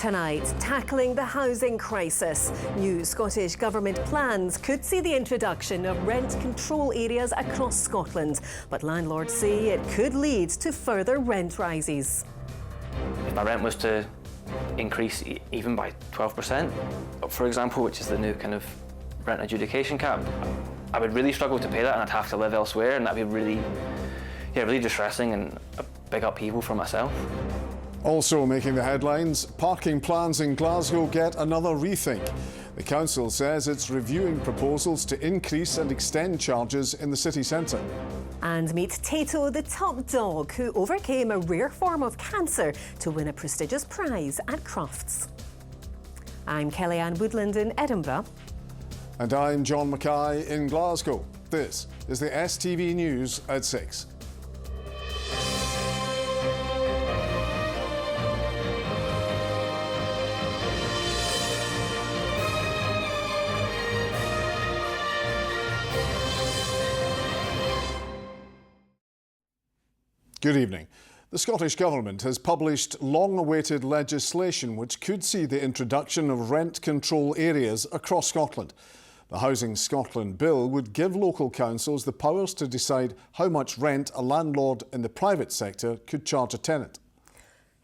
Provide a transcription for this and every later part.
Tonight, tackling the housing crisis. New Scottish Government plans could see the introduction of rent control areas across Scotland, but landlords say it could lead to further rent rises. If my rent was to increase even by 12%, for example, which is the new kind of rent adjudication cap, I would really struggle to pay that and I'd have to live elsewhere, and that'd be really distressing and a big upheaval for myself. Also making the headlines, parking plans in Glasgow get another rethink. The council says it's reviewing proposals to increase and extend charges in the city centre. And meet Tato, the top dog who overcame a rare form of cancer to win a prestigious prize at Crufts. I'm Kellyanne Woodland in Edinburgh. And I'm John Mackay in Glasgow. This is the STV News at 6. Good evening. The Scottish Government has published long-awaited legislation which could see the introduction of rent control areas across Scotland. The Housing Scotland Bill would give local councils the powers to decide how much rent a landlord in the private sector could charge a tenant.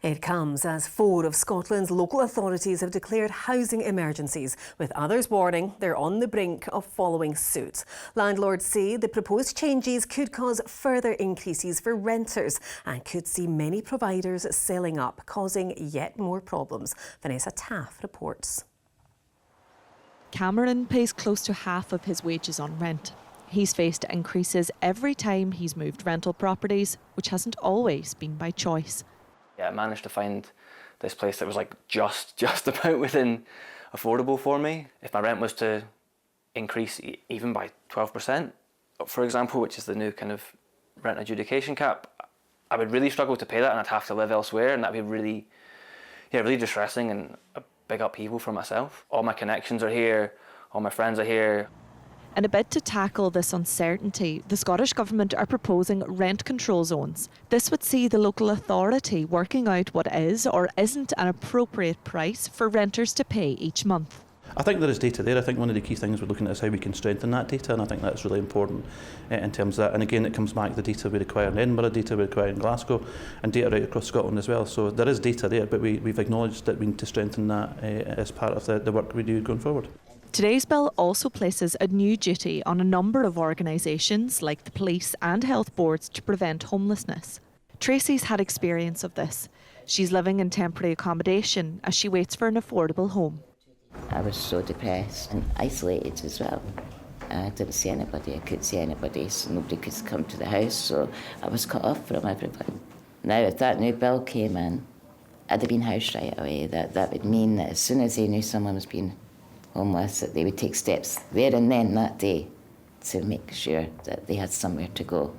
It comes as 4 of Scotland's local authorities have declared housing emergencies, with others warning they're on the brink of following suit. Landlords say the proposed changes could cause further increases for renters and could see many providers selling up, causing yet more problems. Vanessa Taff reports. Cameron pays close to half of his wages on rent. He's faced increases every time he's moved rental properties, which hasn't always been by choice. I managed to find this place that was like just about within affordable for me. If my rent was to increase even by 12%, for example, which is the new kind of rent adjudication cap, I would really struggle to pay that and I'd have to live elsewhere, and that'd be really distressing and a big upheaval for myself. All my connections are here, all my friends are here. In a bid to tackle this uncertainty, the Scottish Government are proposing rent control zones. This would see the local authority working out what is or isn't an appropriate price for renters to pay each month. I think there is data there. I think one of the key things we're looking at is how we can strengthen that data, and I think that's really important in terms of that. And again, it comes back to the data we require in Edinburgh, data we require in Glasgow, and data right across Scotland as well. So there is data there, but we've acknowledged that we need to strengthen that as part of the work we do going forward. Today's bill also places a new duty on a number of organisations like the police and health boards to prevent homelessness. Tracy's had experience of this. She's living in temporary accommodation as she waits for an affordable home. I was so depressed and isolated as well. I didn't see anybody, I couldn't see anybody, so nobody could come to the house, so I was cut off from everybody. Now if that new bill came in, I'd have been housed right away. That would mean that as soon as they knew someone was being homeless, that they would take steps there and then that day to make sure that they had somewhere to go.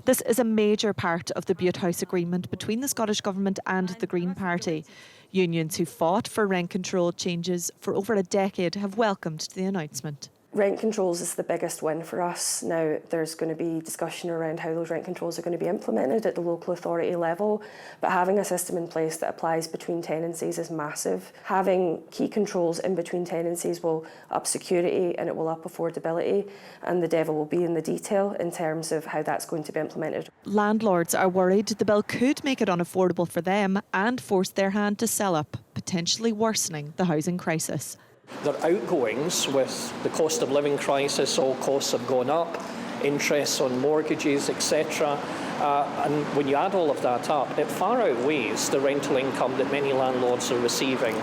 This is a major part of the Bute House agreement between the Scottish Government and the Green Party. Unions who fought for rent control changes for over a decade have welcomed the announcement. Rent controls is the biggest win for us. Now there's going to be discussion around how those rent controls are going to be implemented at the local authority level, but having a system in place that applies between tenancies is massive. Having key controls in between tenancies will up security and it will up affordability, and the devil will be in the detail in terms of how that's going to be implemented. Landlords are worried the bill could make it unaffordable for them and force their hand to sell up, potentially worsening the housing crisis. Their outgoings with the cost of living crisis, all costs have gone up, interests on mortgages, etc. And when you add all of that up, it far outweighs the rental income that many landlords are receiving.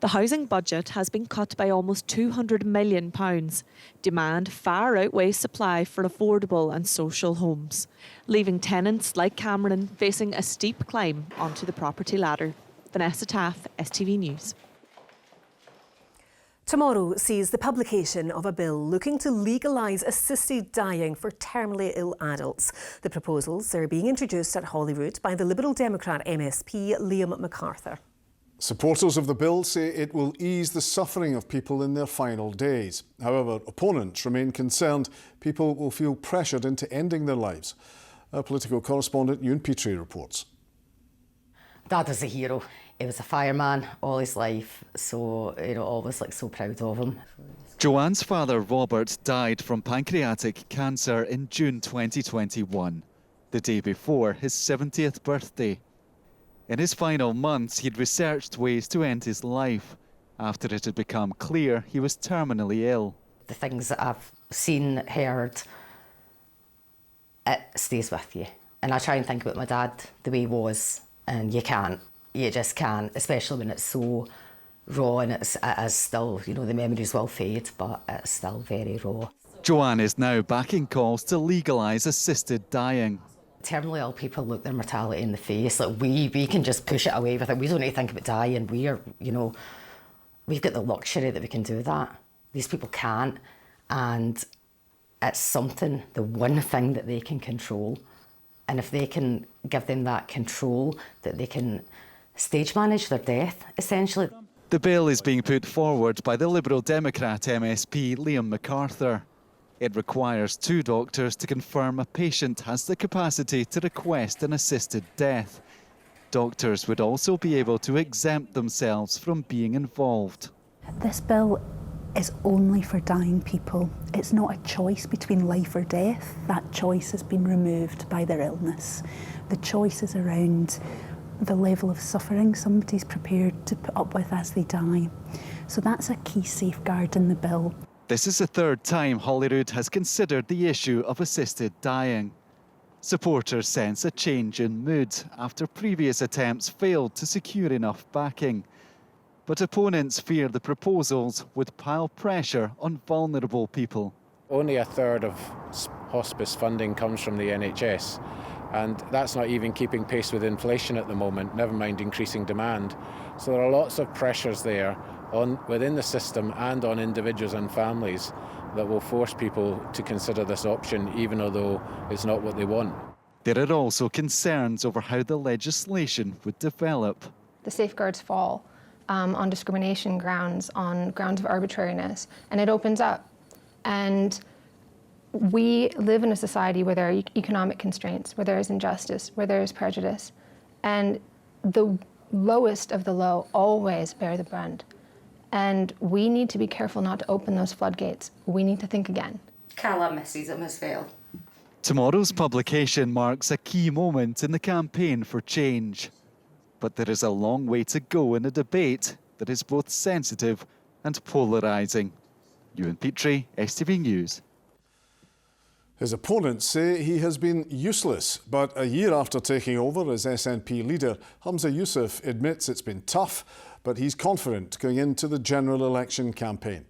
The housing budget has been cut by almost £200 million. Demand far outweighs supply for affordable and social homes, leaving tenants like Cameron facing a steep climb onto the property ladder. Vanessa Taff, STV News. Tomorrow sees the publication of a bill looking to legalise assisted dying for terminally ill adults. The proposals are being introduced at Holyrood by the Liberal Democrat MSP Liam MacArthur. Supporters of the bill say it will ease the suffering of people in their final days. However, opponents remain concerned people will feel pressured into ending their lives. Our political correspondent Ewan Petrie reports. Dad was a hero. He was a fireman all his life, so always so proud of him. Joanne's father, Robert, died from pancreatic cancer in June 2021, the day before his 70th birthday. In his final months, he'd researched ways to end his life after it had become clear he was terminally ill. The things that I've seen, heard, it stays with you. And I try and think about my dad the way he was, and you can't. You just can't, especially when it's so raw and it is still, the memories will fade, but it's still very raw. Joanne is now backing calls to legalise assisted dying. Terminally ill people look their mortality in the face. We can just push it away with it. We don't need to think about dying. We've got the luxury that we can do that. These people can't, and it's something, the one thing that they can control. And if they can give them that control, that they can stage manage their death, essentially. The bill is being put forward by the Liberal Democrat MSP Liam MacArthur. It requires 2 doctors to confirm a patient has the capacity to request an assisted death. Doctors would also be able to exempt themselves from being involved. This bill is only for dying people. It's not a choice between life or death. That choice has been removed by their illness. The choice is around the level of suffering somebody's prepared to put up with as they die. So that's a key safeguard in the bill. This is the 3rd time Holyrood has considered the issue of assisted dying. Supporters sense a change in mood after previous attempts failed to secure enough backing. But opponents fear the proposals would pile pressure on vulnerable people. Only a third of hospice funding comes from the NHS, and that's not even keeping pace with inflation at the moment, never mind increasing demand. So there are lots of pressures there within the system and on individuals and families that will force people to consider this option, even although it's not what they want. There are also concerns over how the legislation would develop. The safeguards fall on discrimination grounds, on grounds of arbitrariness, and it opens up. And we live in a society where there are economic constraints, where there is injustice, where there is prejudice, and the lowest of the low always bear the brunt. And we need to be careful not to open those floodgates. We need to think again. Calla misses him as well. Tomorrow's publication marks a key moment in the campaign for change. But there is a long way to go in a debate that is both sensitive and polarising. Ewan Petrie, STV News. His opponents say he has been useless, but a year after taking over as SNP leader, Humza Yousaf admits it's been tough, but he's confident going into the general election campaign.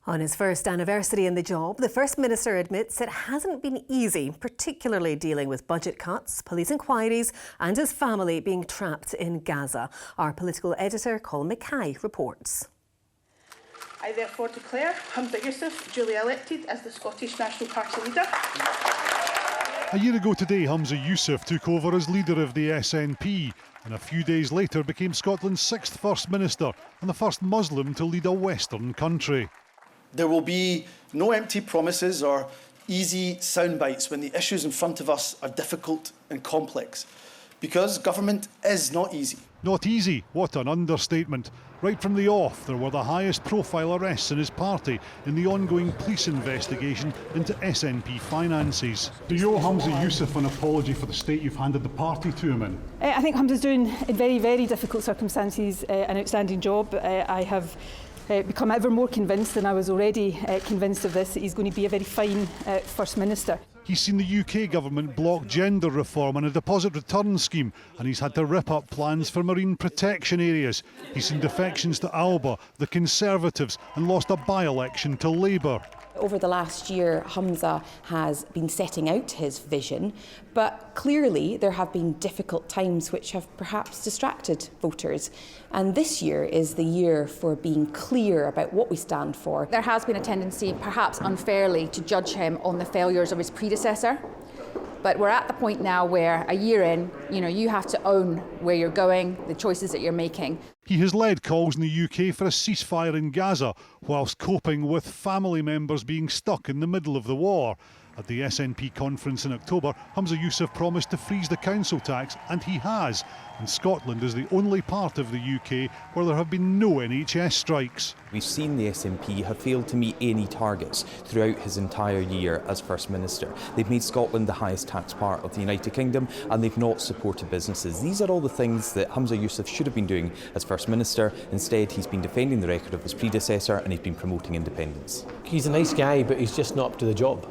On his first anniversary in the job, the First Minister admits it hasn't been easy, particularly dealing with budget cuts, police inquiries and his family being trapped in Gaza. Our political editor, Colin Mackay, reports. I therefore declare Humza Yousaf duly elected as the Scottish National Party leader. A year ago today, Humza Yousaf took over as leader of the SNP and a few days later became Scotland's 6th First Minister and the first Muslim to lead a Western country. There will be no empty promises or easy soundbites when the issues in front of us are difficult and complex, because government is not easy. Not easy? What an understatement. Right from the off, there were the highest profile arrests in his party in the ongoing police investigation into SNP finances. Do you owe Humza Yousaf an apology for the state you've handed the party to him in? I think Humza's doing, in very, very difficult circumstances, an outstanding job. I have become ever more convinced, and I was already convinced of this, that he's going to be a very fine First Minister. He's seen the UK government block gender reform and a deposit return scheme, and he's had to rip up plans for marine protection areas. He's seen defections to Alba, the Conservatives, and lost a by-election to Labour. Over the last year, Humza has been setting out his vision, but clearly there have been difficult times which have perhaps distracted voters. And this year is the year for being clear about what we stand for. There has been a tendency, perhaps unfairly, to judge him on the failures of his predecessor. But we're at the point now where, a year in, you have to own where you're going, the choices that you're making. He has led calls in the UK for a ceasefire in Gaza, whilst coping with family members being stuck in the middle of the war. At the SNP conference in October, Humza Yousaf promised to freeze the council tax, and he has. And Scotland is the only part of the UK where there have been no NHS strikes. We've seen the SNP have failed to meet any targets throughout his entire year as First Minister. They've made Scotland the highest tax part of the United Kingdom, and they've not supported businesses. These are all the things that Humza Yousaf should have been doing as First Minister. Instead, he's been defending the record of his predecessor, and he's been promoting independence. He's a nice guy, but he's just not up to the job.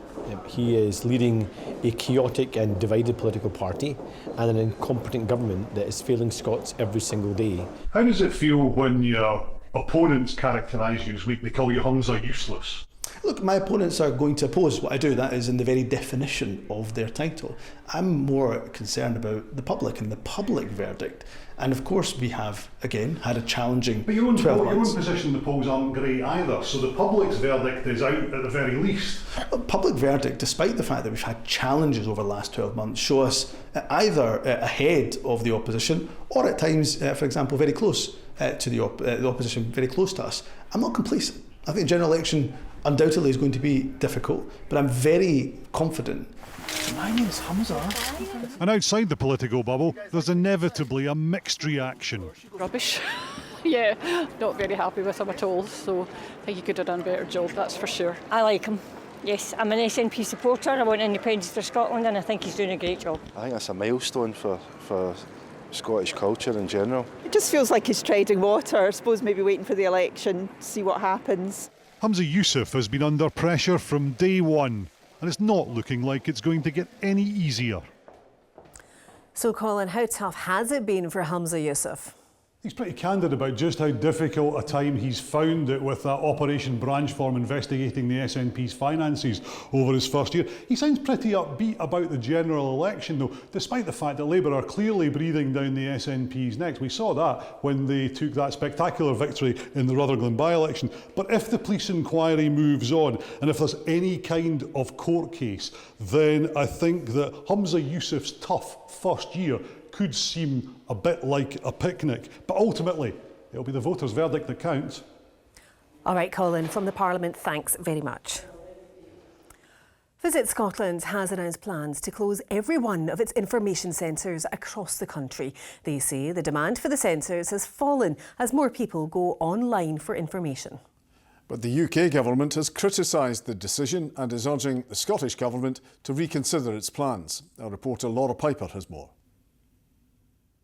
He is leading a chaotic and divided political party and an incompetent government that is failing Scots every single day. How does it feel when your opponents characterise you as weak? They call you Humza useless. Look, my opponents are going to oppose what I do. That is in the very definition of their title. I'm more concerned about the public and the public verdict. And of course we have, again, had a challenging 12 months. But your own position, the polls aren't great either, so the public's verdict is out at the very least. Public verdict, despite the fact that we've had challenges over the last 12 months, show us either ahead of the opposition or at times, for example, very close to the opposition, very close to us. I'm not complacent. I think the general election undoubtedly is going to be difficult, but I'm very confident. My name is Humza. And outside the political bubble, there's inevitably a mixed reaction. Rubbish. Yeah, not very happy with him at all, so I think he could have done a better job, that's for sure. I like him. Yes, I'm an SNP supporter. I want independence for Scotland, and I think he's doing a great job. I think that's a milestone for Scottish culture in general. It just feels like he's treading water. I suppose maybe waiting for the election to see what happens. Humza Yousaf has been under pressure from day one, and it's not looking like it's going to get any easier. So, Colin, how tough has it been for Humza Yousaf? He's pretty candid about just how difficult a time he's found it with that Operation Branchform investigating the SNP's finances over his first year. He sounds pretty upbeat about the general election, though, despite the fact that Labour are clearly breathing down the SNP's necks. We saw that when they took that spectacular victory in the Rutherglen by-election. But if the police inquiry moves on, and if there's any kind of court case, then I think that Humza Yousaf's tough first year could seem a bit like a picnic, but ultimately it'll be the voters' verdict that counts. All right, Colin, from the Parliament, thanks very much. Visit Scotland has announced plans to close every one of its information centres across the country. They say the demand for the centres has fallen as more people go online for information. But the UK government has criticised the decision and is urging the Scottish government to reconsider its plans. Our reporter Laura Piper has more.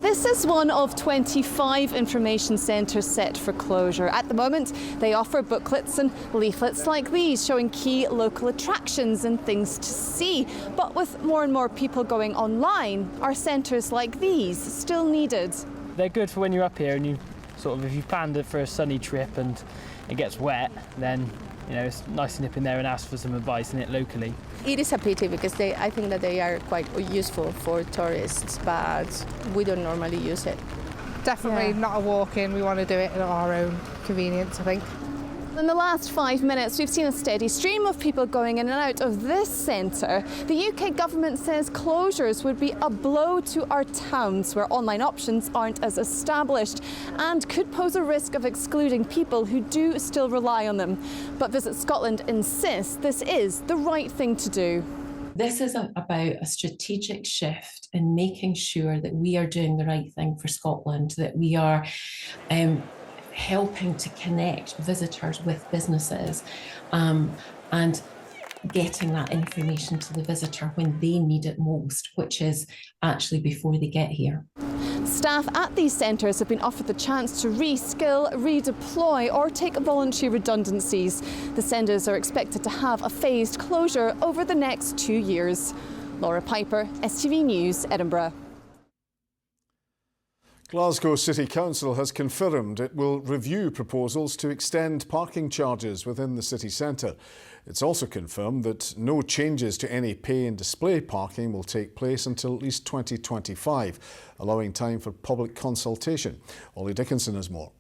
This is one of 25 information centres set for closure. At the moment, they offer booklets and leaflets like these, showing key local attractions and things to see. But with more and more people going online, are centres like these still needed? They're good for when you're up here and you if you've planned it for a sunny trip and it gets wet, then it's nice to nip in there and ask for some advice in it locally. It is a pity because I think that they are quite useful for tourists, but we don't normally use it. Definitely not a walk-in. We want to do it at our own convenience, I think. In the last 5 minutes, we've seen a steady stream of people going in and out of this centre. The UK government says closures would be a blow to our towns, where online options aren't as established, and could pose a risk of excluding people who do still rely on them. But Visit Scotland insists this is the right thing to do. This is about a strategic shift in making sure that we are doing the right thing for Scotland, that we are helping to connect visitors with businesses and getting that information to the visitor when they need it most, which is actually before they get here. Staff at these centres have been offered the chance to reskill, redeploy or take voluntary redundancies. The centres are expected to have a phased closure over the next 2 years. Laura Piper, STV News, Edinburgh. Glasgow City Council has confirmed it will review proposals to extend parking charges within the city centre. It's also confirmed that no changes to any pay and display parking will take place until at least 2025, allowing time for public consultation. Ollie Dickinson has more.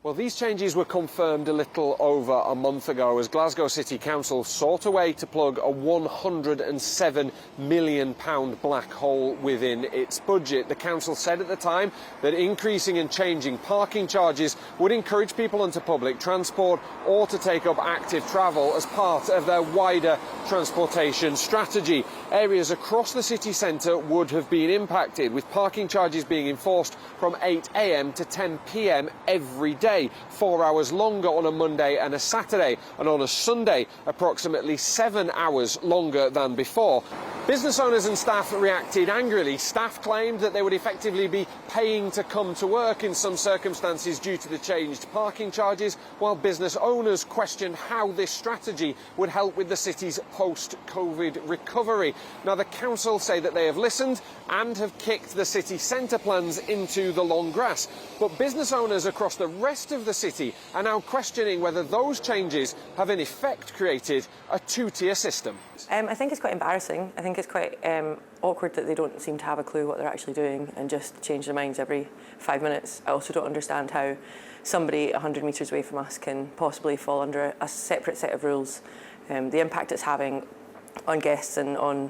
Well, these changes were confirmed a little over a month ago as Glasgow City Council sought a way to plug a £107 million black hole within its budget. The council said at the time that increasing and changing parking charges would encourage people onto public transport or to take up active travel as part of their wider transportation strategy. Areas across the city centre would have been impacted, with parking charges being enforced from 8 a.m. to 10 p.m. every day. 4 hours longer on a Monday and a Saturday, and on a Sunday approximately 7 hours longer than before. Business owners and staff reacted angrily. Staff claimed that they would effectively be paying to come to work in some circumstances due to the changed parking charges, while business owners questioned how this strategy would help with the city's post-COVID recovery. Now, the council say that they have listened and have kicked the city centre plans into the long grass. But business owners across the rest of the city are now questioning whether those changes have in effect created a two-tier system. I think it's quite embarrassing. I think it's quite awkward that they don't seem to have a clue what they're actually doing and just change their minds every 5 minutes. I also don't understand how somebody 100 metres away from us can possibly fall under a separate set of rules. The impact it's having on guests and on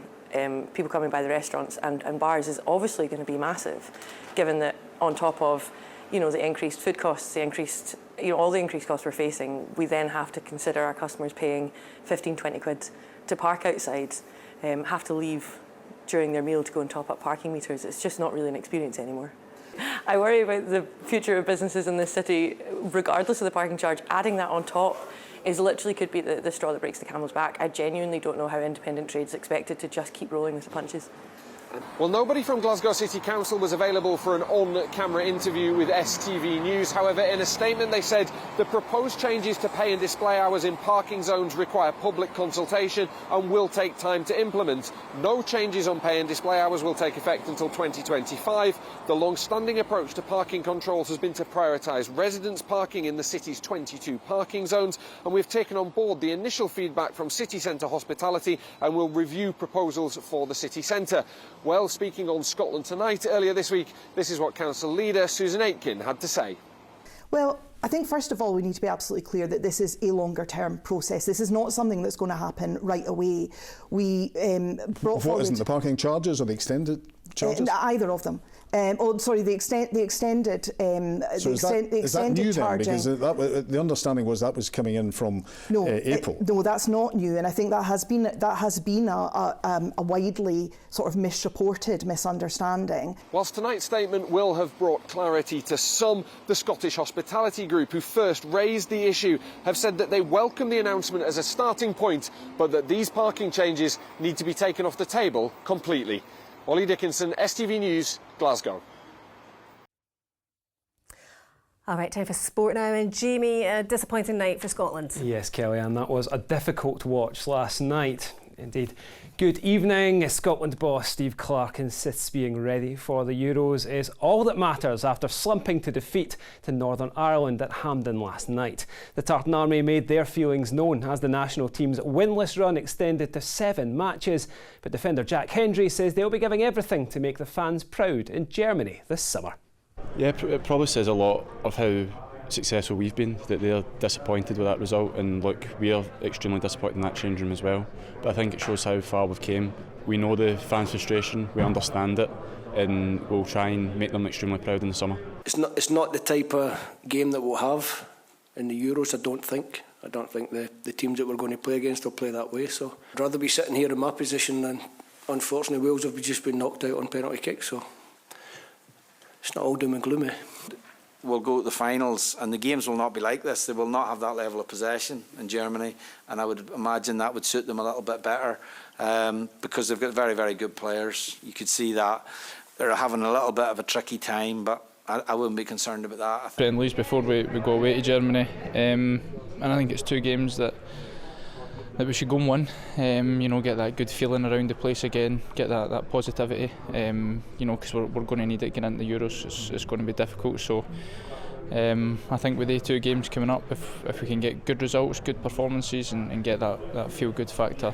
people coming by the restaurants and bars is obviously going to be massive, given that on top of the increased food costs, the increased, all the increased costs we're facing, we then have to consider our customers paying 15, 20 quid to park outside, have to leave during their meal to go and top up parking meters. It's just not really an experience anymore. I worry about the future of businesses in this city, regardless of the parking charge. Adding that on top is literally could be the straw that breaks the camel's back. I genuinely don't know how independent trade's expected to just keep rolling with the punches. Well, nobody from Glasgow City Council was available for an on-camera interview with STV News. However, in a statement they said the proposed changes to pay and display hours in parking zones require public consultation and will take time to implement. No changes on pay and display hours will take effect until 2025. The long-standing approach to parking controls has been to prioritise residents parking in the city's 22 parking zones, and we've taken on board the initial feedback from City Centre Hospitality and will review proposals for the city centre. Well, speaking on Scotland Tonight earlier this week, this is what Council Leader Susan Aitken had to say. Well, I think first of all we need to be absolutely clear that this is a longer term process. This is not something that's going to happen right away. We brought forward... What isn't the parking charges or the extended charges? Either of them. The extended so is that new charging. Then? Because the understanding was that was coming in from April. No, that's not new, and I think that has been a widely sort of misreported misunderstanding. Whilst tonight's statement will have brought clarity to some, the Scottish Hospitality Group, who first raised the issue, have said that they welcome the announcement as a starting point, but that these parking changes need to be taken off the table completely. Ollie Dickinson, STV News, Glasgow. All right, time for sport now. And Jamie, a disappointing night for Scotland. Yes, Kellyanne, that was a difficult watch last night. Indeed. Good evening. Scotland boss Steve Clarke insists being ready for the Euros is all that matters after slumping to defeat to Northern Ireland at Hampden last night. The Tartan Army made their feelings known as the national team's winless run extended to 7 matches. But defender Jack Hendry says they'll be giving everything to make the fans proud in Germany this summer. Yeah, it probably says a lot of how successful we've been, that they're disappointed with that result, and look, we are extremely disappointed in that change room as well, but I think it shows how far we've came. We know the fans' frustration, we understand it, and we'll try and make them extremely proud in the summer. It's not the type of game that we'll have in the Euros, I don't think the teams that we're going to play against will play that way, so I'd rather be sitting here in my position than, unfortunately, Wales have just been knocked out on penalty kicks, so it's not all doom and gloomy. We'll go to the finals and the games will not be like this. They will not have that level of possession in Germany, and I would imagine that would suit them a little bit better because they've got very, very good players. You could see that they're having a little bit of a tricky time, but I wouldn't be concerned about that. Friendlies before we go away to Germany, and I think it's 2 games that we should go and win, get that good feeling around the place again, get that positivity, because we're going to need it getting into the Euros. It's going to be difficult, so I think with the 2 games coming up, if we can get good results, good performances and get that feel-good factor.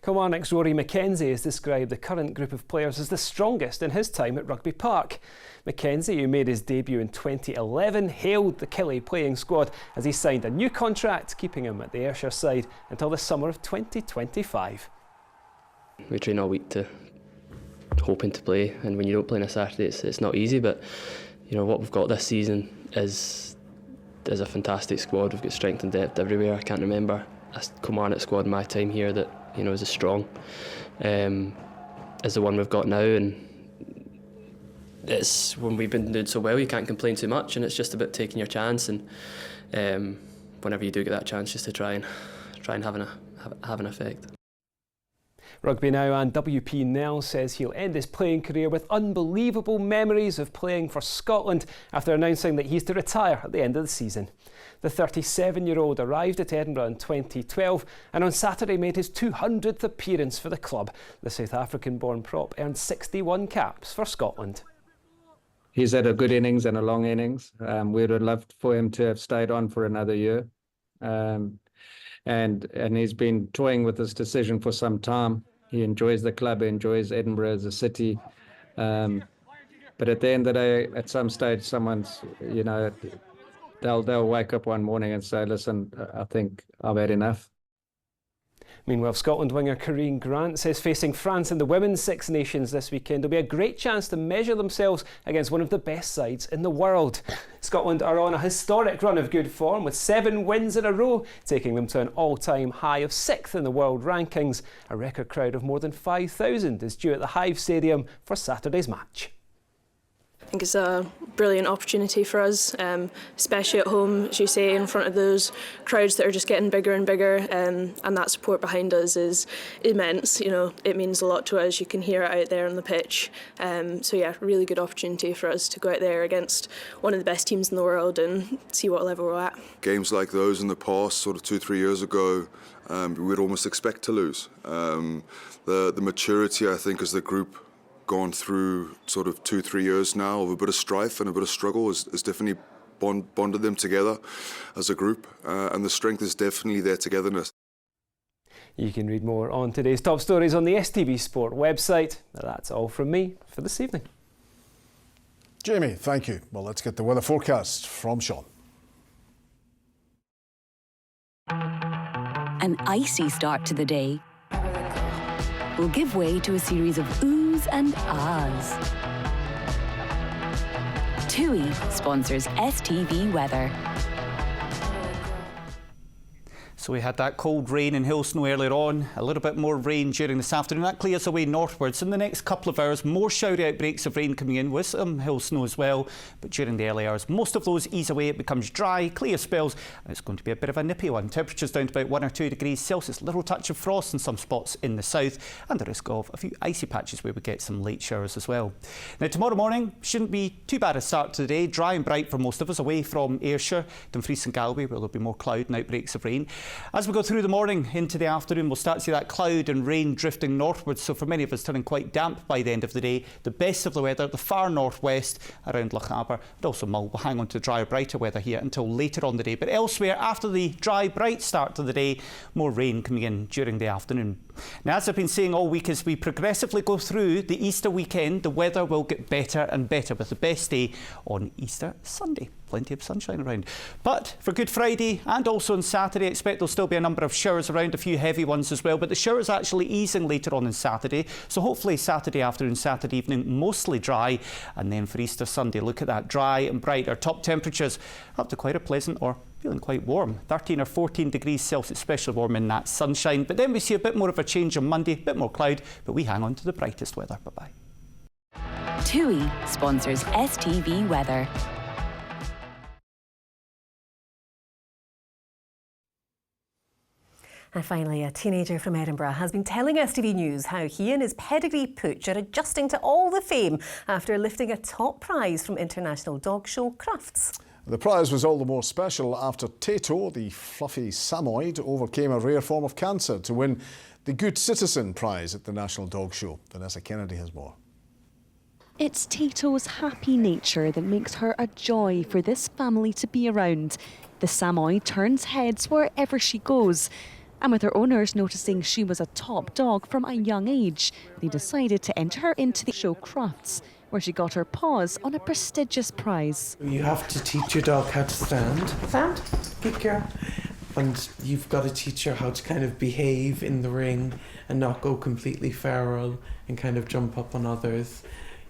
Kilmarnock's Rory Mackenzie has described the current group of players as the strongest in his time at Rugby Park. Mackenzie, who made his debut in 2011, hailed the Killie playing squad as he signed a new contract, keeping him at the Ayrshire side until the summer of 2025. We train all week to hoping to play, and when you don't play on a Saturday, it's not easy. But you know what we've got this season is a fantastic squad. We've got strength and depth everywhere. I can't remember a Kilmarnock squad in my time here that is as strong as the one we've got now, and it's when we've been doing so well, you can't complain too much, and it's just about taking your chance, and whenever you do get that chance, just to try and have an effect. Rugby Now and WP Nel says he'll end his playing career with unbelievable memories of playing for Scotland after announcing that he's to retire at the end of the season. The 37-year-old arrived at Edinburgh in 2012 and on Saturday made his 200th appearance for the club. The South African-born prop earned 61 caps for Scotland. He's had a good innings and a long innings. We would have loved for him to have stayed on for another year. And he's been toying with this decision for some time. He enjoys the club, he enjoys Edinburgh as a city. But at the end of the day, at some stage, someone's, they'll wake up one morning and say, listen, I think I've had enough. Meanwhile, Scotland winger Corinne Grant says facing France in the Women's Six Nations this weekend will be a great chance to measure themselves against one of the best sides in the world. Scotland are on a historic run of good form with 7 wins in a row, taking them to an all-time high of 6th in the world rankings. A record crowd of more than 5,000 is due at the Hive Stadium for Saturday's match. I think it's a brilliant opportunity for us, especially at home, as you say, in front of those crowds that are just getting bigger and bigger, and that support behind us is immense. It means a lot to us. You can hear it out there on the pitch. So yeah, really good opportunity for us to go out there against one of the best teams in the world and see what level we're at. Games like those in the past, sort of 2-3 years ago, we'd almost expect to lose. The maturity, I think, as the group gone through sort of 2-3 years now of a bit of strife and a bit of struggle has definitely bonded them together as a group, and the strength is definitely their togetherness. You can read more on today's top stories on the STV Sport website. That's all from me for this evening. Jamie, thank you. Well, let's get the weather forecast from Sean. An icy start to the day will give way to a series of oohs and ahs. TUI sponsors STV Weather. So we had that cold rain and hail snow earlier on, a little bit more rain during this afternoon. That clears away northwards. In the next couple of hours, more showery outbreaks of rain coming in with some hail snow as well. But during the early hours, most of those ease away. It becomes dry, clear spells, and it's going to be a bit of a nippy one. Temperatures down to about 1 or 2 degrees Celsius. Little touch of frost in some spots in the south, and the risk of a few icy patches where we get some late showers as well. Now tomorrow morning shouldn't be too bad a start to the day. Dry and bright for most of us, away from Ayrshire, Dumfries and Galway, where there'll be more cloud and outbreaks of rain. As we go through the morning into the afternoon, we'll start to see that cloud and rain drifting northwards, so for many of us turning quite damp by the end of the day. The best of the weather, the far northwest around Lochaber and also Mull will hang on to drier, brighter weather here until later on the day. But elsewhere, after the dry, bright start to the day, more rain coming in during the afternoon. Now, as I've been saying all week, as we progressively go through the Easter weekend, the weather will get better and better, with the best day on Easter Sunday. Plenty of sunshine around. But for Good Friday and also on Saturday, I expect there'll still be a number of showers around, a few heavy ones as well. But the showers actually easing later on Saturday. So hopefully Saturday afternoon, Saturday evening, mostly dry. And then for Easter Sunday, look at that, dry and bright. Our top temperatures up to quite a pleasant or feeling quite warm, 13 or 14 degrees Celsius, especially warm in that sunshine. But then we see a bit more of a change on Monday, a bit more cloud, but we hang on to the brightest weather. Bye-bye. TUI sponsors STV Weather. And finally, a teenager from Edinburgh has been telling STV News how he and his pedigree pooch are adjusting to all the fame after lifting a top prize from international dog show Crufts. The prize was all the more special after Tato, the fluffy Samoyed, overcame a rare form of cancer to win the Good Citizen Prize at the National Dog Show. Vanessa Kennedy has more. It's Tato's happy nature that makes her a joy for this family to be around. The Samoyed turns heads wherever she goes. And with her owners noticing she was a top dog from a young age, they decided to enter her into the show Crufts, where she got her paws on a prestigious prize. You have to teach your dog how to stand. Stand, good girl. And you've got to teach her how to kind of behave in the ring and not go completely feral and kind of jump up on others.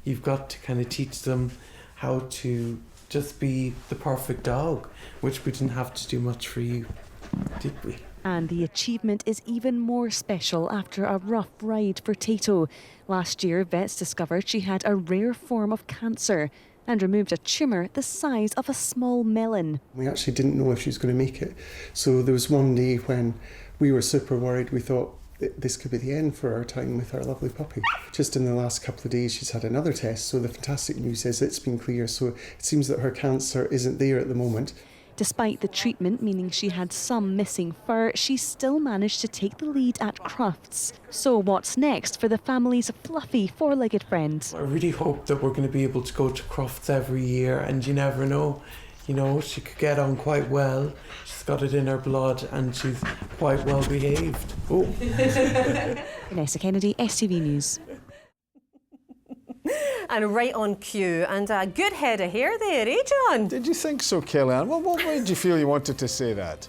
You've got to kind of teach them how to just be the perfect dog, which we didn't have to do much for you, did we? And the achievement is even more special after a rough ride for Tato. Last year, vets discovered she had a rare form of cancer and removed a tumour the size of a small melon. We actually didn't know if she was going to make it. So there was one day when we were super worried. We thought this could be the end for our time with our lovely puppy. Just in the last couple of days, she's had another test. So the fantastic news is it's been clear. So it seems that her cancer isn't there at the moment. Despite the treatment meaning she had some missing fur, she still managed to take the lead at Crufts. So what's next for the family's fluffy four-legged friend? I really hope that we're going to be able to go to Crufts every year, and you never know. You know, she could get on quite well. She's got it in her blood and she's quite well behaved. Oh. Vanessa Kennedy, STV News. And right on cue, and a good head of hair there, eh, John? Did you think so, Kellyanne? Well, what made you feel you wanted to say that?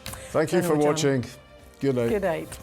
Thank you for watching. Good night. Good night.